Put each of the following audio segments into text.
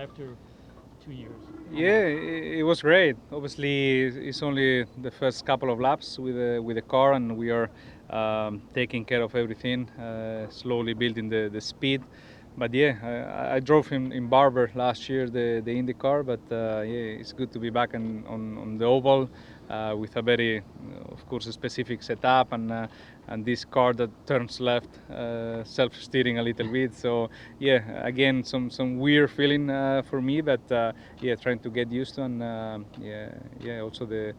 after 2 years? Yeah, it was great. Obviously, it's only the first couple of laps with the car, and we are taking care of everything, slowly building the speed. But yeah, I drove in Barber last year, the IndyCar. But yeah, it's good to be back on the oval with a very, of course, a specific setup and this car that turns left, self-steering a little bit. So yeah, again, some weird feeling for me, but yeah, trying to get used to. And yeah, also the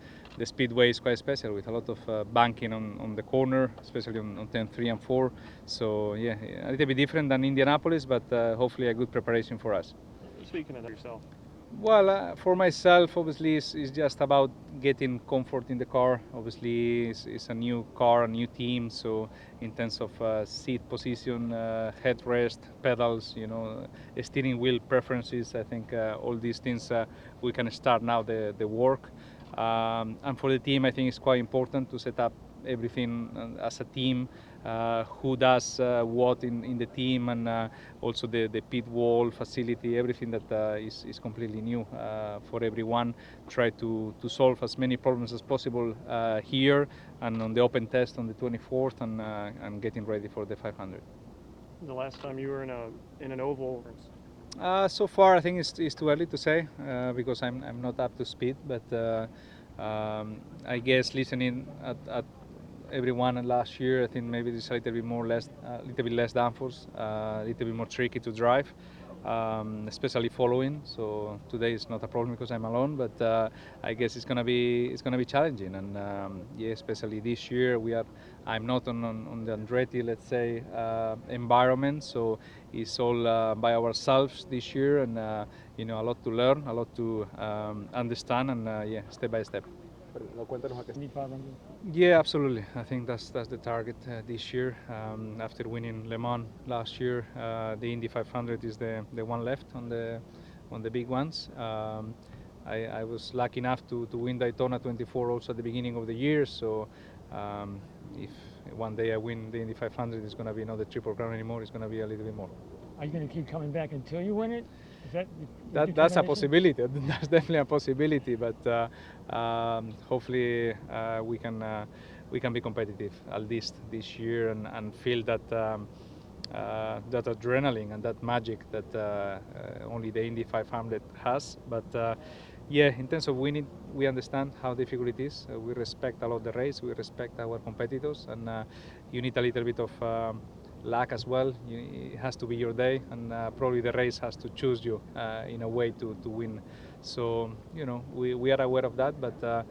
speedway is quite special with a lot of banking on the corner, especially on 10, 3 and 4. So yeah, a little bit different than Indianapolis, but hopefully a good preparation for us. Speaking of yourself, Well, for myself, obviously, it's just about getting comfort in the car. Obviously, it's a new car, a new team. So, in terms of seat position, headrest, pedals, steering wheel preferences, I think all these things we can start now the work. And for the team, I think it's quite important to set up everything as a team, who does what in the team, and also the pit wall facility, everything that is completely new for everyone. Try to solve as many problems as possible here and on the open test on the 24th, and getting ready for the 500. the last time you were in an oval. So far, I think it's too early to say because I'm not up to speed. But I guess listening at everyone last year, I think maybe it's a little bit little bit less downforce, a little bit more tricky to drive, especially following. So today is not a problem because I'm alone, but I guess it's gonna be challenging. And yeah, especially this year I'm not on the Andretti, let's say, environment. So it's all by ourselves this year, and a lot to learn, a lot to understand, and yeah, step by step. Yeah, absolutely. I think that's the target this year. After winning Le Mans last year, the Indy 500 is the one left on the big ones. I was lucky enough to win Daytona 24 also at the beginning of the year. So if one day I win the Indy 500, it's going to be not the Triple Crown anymore. It's going to be a little bit more. Are you going to keep coming back until you win it? Is that That's a possibility. That's definitely a possibility. But hopefully we can be competitive at least this year, and feel that adrenaline and that magic that only the Indy 500 has. But yeah, in terms of winning, we understand how difficult it is. We respect a lot the race. We respect our competitors, and you need a little bit of luck as well. It has to be your day, and probably the race has to choose you in a way to win. So we are aware of that, but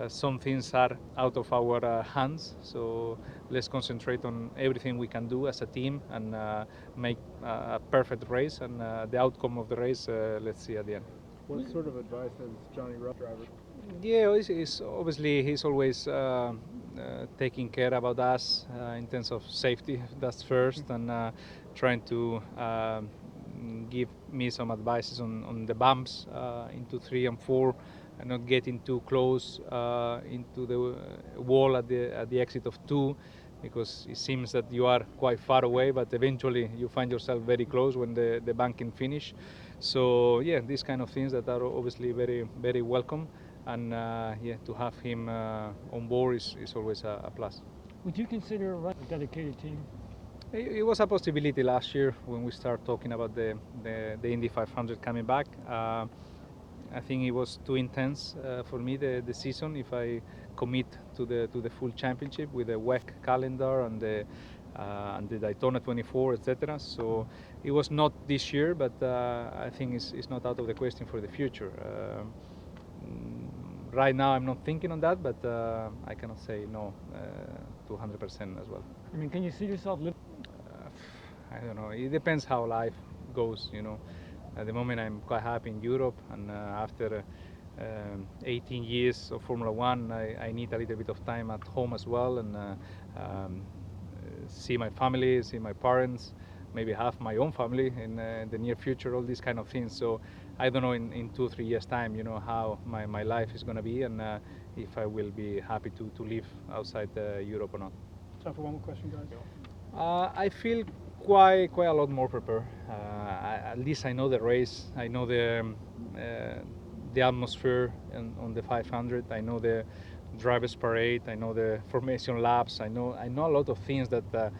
some things are out of our hands. So let's concentrate on everything we can do as a team, and make a perfect race. And the outcome of the race, let's see at the end. What sort of advice has Johnny Ruff driver? Yeah, obviously he's always taking care about us in terms of safety. That's first, and trying to give me some advices on the bumps into 3 and 4, and not getting too close into the wall at the exit of 2, because it seems that you are quite far away, but eventually you find yourself very close when the banking finish. So yeah, these kind of things that are obviously very, very welcome, and yeah, to have him on board is always a plus. Would you consider running a dedicated team? It was a possibility last year when we started talking about the Indy 500 coming back. I think it was too intense for me the season if I commit to the full championship with the WEC calendar and the Daytona 24, etc. So it was not this year, but I think it's not out of the question for the future. Right now, I'm not thinking on that, but I cannot say no to 100% as well. I mean, can you see yourself living? I don't know. It depends how life goes. At the moment, I'm quite happy in Europe, and after 18 years of Formula One, I need a little bit of time at home as well, and see my family, see my parents, maybe have my own family in the near future, all these kind of things. So I don't know in 2-3 years time, how my life is going to be, and if I will be happy to live outside Europe or not. Time for one more question, guys. I feel quite a lot more prepared. At least I know the race. I know the atmosphere on the 500. I know the drivers parade. I know the formation laps. I know a lot of things that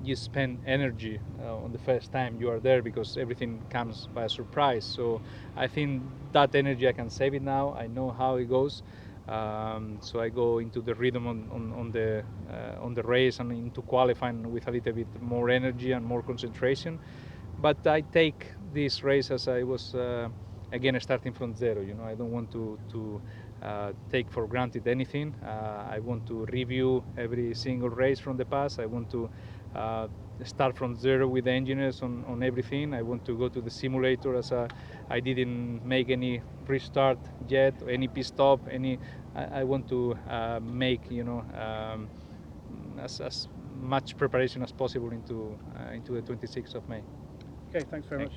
you spend energy on the first time you are there, because everything comes by a surprise. So I think that energy I can save it now. I know how it goes. So I go into the rhythm on the race and into qualifying with a little bit more energy and more concentration. But I take this race as I was again starting from zero. You know, I don't want to take for granted anything. I want to review every single race from the past. I want to start from zero with the engineers on everything. I want to go to the simulator, as I didn't make any restart yet, or any pit stop. I want to make, you know, as much preparation as possible into the 26th of May. Okay, thanks very much.